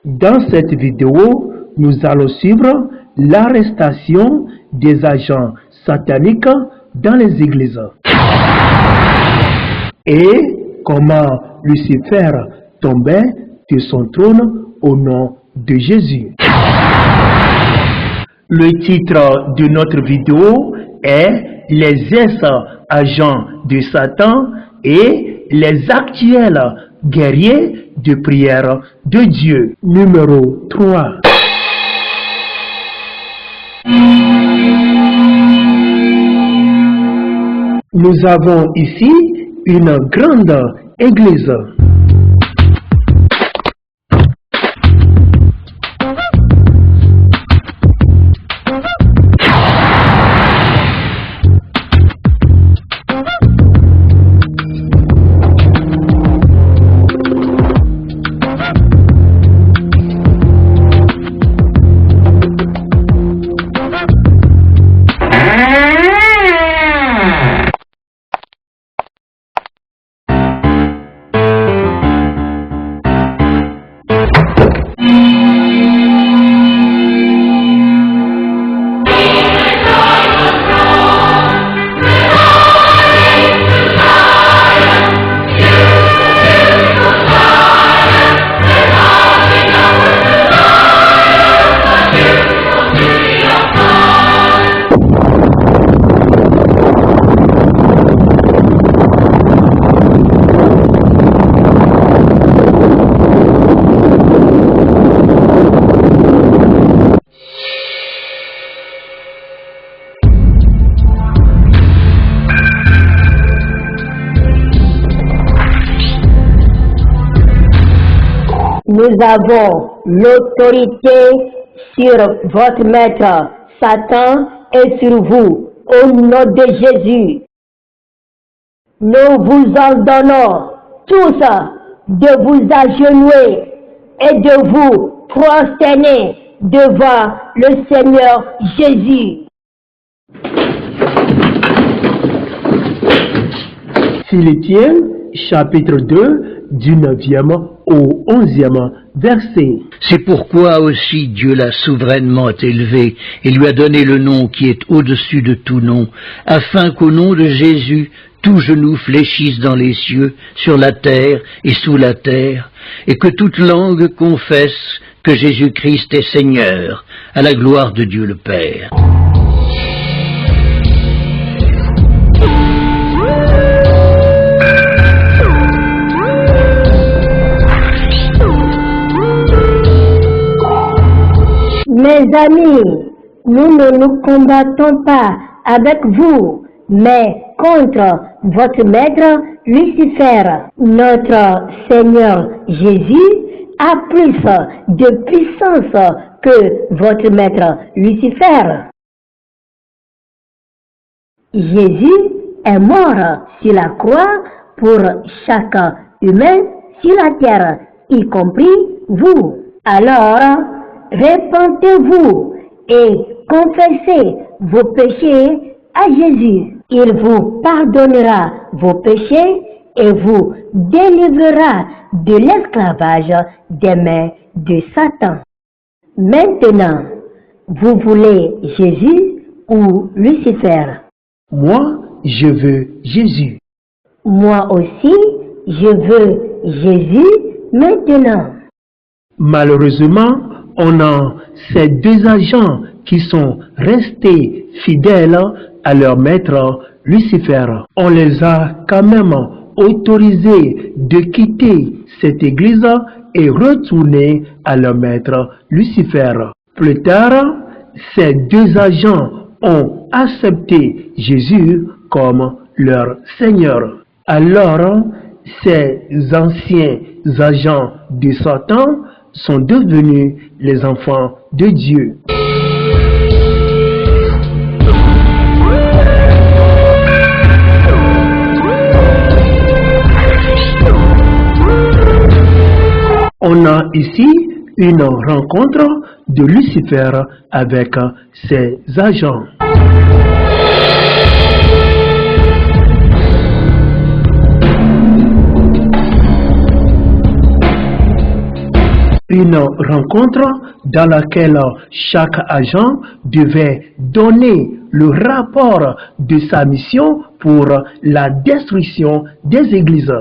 Dans cette vidéo, nous allons suivre l'arrestation des agents sataniques dans les églises et comment Lucifer tombait de son trône au nom de Jésus. Le titre de notre vidéo est Les ex-agents de Satan et les actuels guerriers de prière de Dieu. Numéro 3. Nous avons ici une grande église. Nous avons l'autorité sur votre maître Satan et sur vous, au nom de Jésus. Nous vous ordonnons tous de vous agenouiller et de vous prosterner devant le Seigneur Jésus. Philippiens, chapitre 2, du 9e au 11e verset. C'est pourquoi aussi Dieu l'a souverainement élevé et lui a donné le nom qui est au-dessus de tout nom, afin qu'au nom de Jésus, tout genou fléchisse dans les cieux, sur la terre et sous la terre, et que toute langue confesse que Jésus-Christ est Seigneur, à la gloire de Dieu le Père. Mes amis, nous ne nous combattons pas avec vous, mais contre votre maître Lucifer. Notre Seigneur Jésus a plus de puissance que votre maître Lucifer. Jésus est mort sur la croix pour chaque humain sur la terre, y compris vous. Alors, repentez-vous et confessez vos péchés à Jésus. Il vous pardonnera vos péchés et vous délivrera de l'esclavage des mains de Satan. Maintenant, vous voulez Jésus ou Lucifer? Moi, je veux Jésus. Moi aussi, je veux Jésus maintenant. Malheureusement, on a ces deux agents qui sont restés fidèles à leur maître Lucifer. On les a quand même autorisés de quitter cette église et retourner à leur maître Lucifer. Plus tard, ces deux agents ont accepté Jésus comme leur Seigneur. Alors, ces anciens agents de Satan sont devenus les enfants de Dieu. On a ici une rencontre de Lucifer avec ses agents. Une rencontre dans laquelle chaque agent devait donner le rapport de sa mission pour la destruction des églises.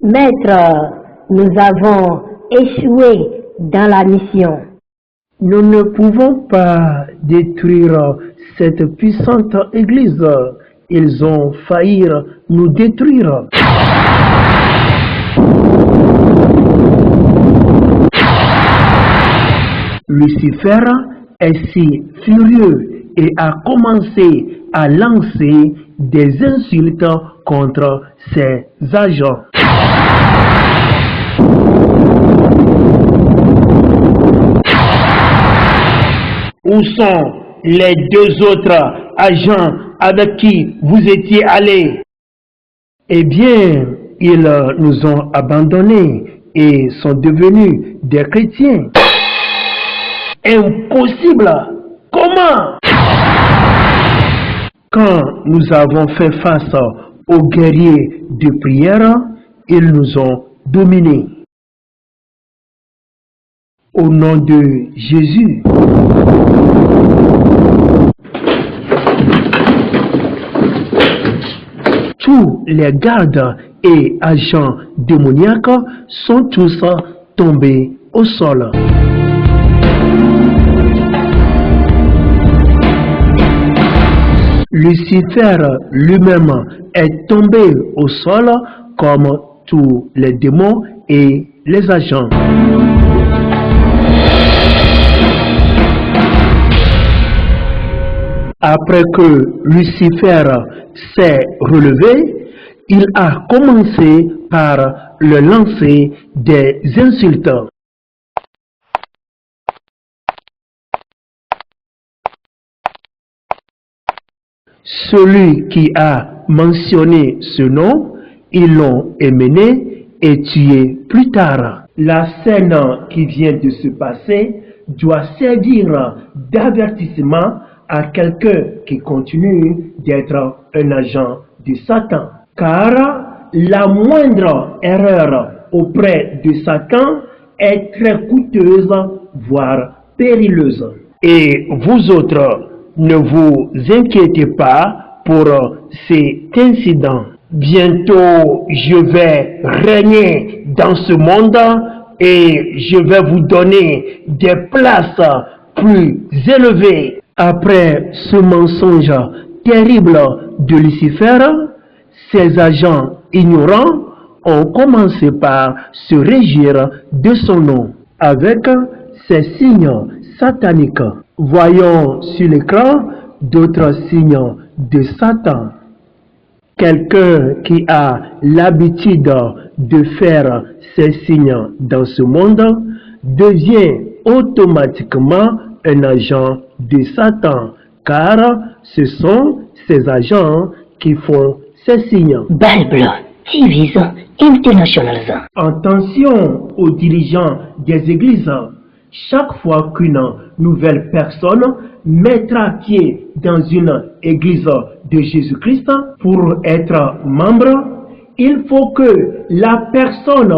Maître, nous avons échoué dans la mission. Nous ne pouvons pas détruire cette puissante église. Ils ont failli nous détruire. Lucifer est si furieux et a commencé à lancer des insultes contre ses agents. Où sont les deux autres agents avec qui vous étiez allés? Eh bien, ils nous ont abandonnés et sont devenus des chrétiens. Impossible! Comment? Quand nous avons fait face aux guerriers de prière, ils nous ont dominés. Au nom de Jésus. Tous les gardes et agents démoniaques sont tous tombés au sol. Lucifer lui-même est tombé au sol comme tous les démons et les agents. Après que Lucifer s'est relevé, il a commencé par le lancer des insultes. Celui qui a mentionné ce nom, ils l'ont emmené et tué plus tard. La scène qui vient de se passer doit servir d'avertissement à quelqu'un qui continue d'être un agent de Satan. Car la moindre erreur auprès de Satan est très coûteuse, voire périlleuse. Et vous autres, ne vous inquiétez pas pour cet incident. Bientôt, je vais régner dans ce monde et je vais vous donner des places plus élevées. Après ce mensonge terrible de Lucifer, ses agents ignorants ont commencé par se régir de son nom avec ses signes sataniques. Voyons sur l'écran d'autres signes de Satan. Quelqu'un qui a l'habitude de faire ces signes dans ce monde devient automatiquement un agent de Satan, car ce sont ces agents qui font ces signes. Bible TV International. Attention aux dirigeants des églises. Chaque fois qu'une nouvelle personne mettra pied dans une église de Jésus-Christ pour être membre, il faut que la personne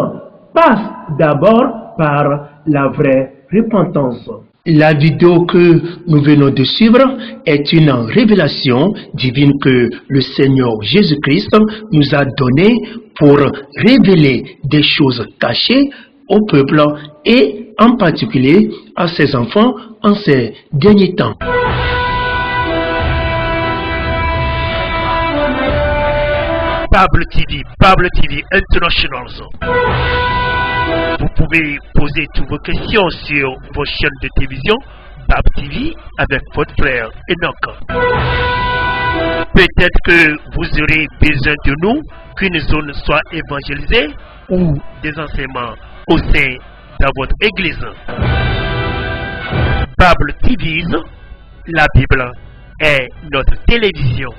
passe d'abord par la vraie repentance. La vidéo que nous venons de suivre est une révélation divine que le Seigneur Jésus-Christ nous a donnée pour révéler des choses cachées au peuple et en particulier à ses enfants en ces derniers temps. Bible TV International. Vous pouvez poser toutes vos questions sur vos chaînes de télévision Bible TV avec votre frère Enoch. Peut-être que vous aurez besoin de nous, qu'une zone soit évangélisée ou des enseignements au sein de votre église. Bible TV, la Bible est notre télévision.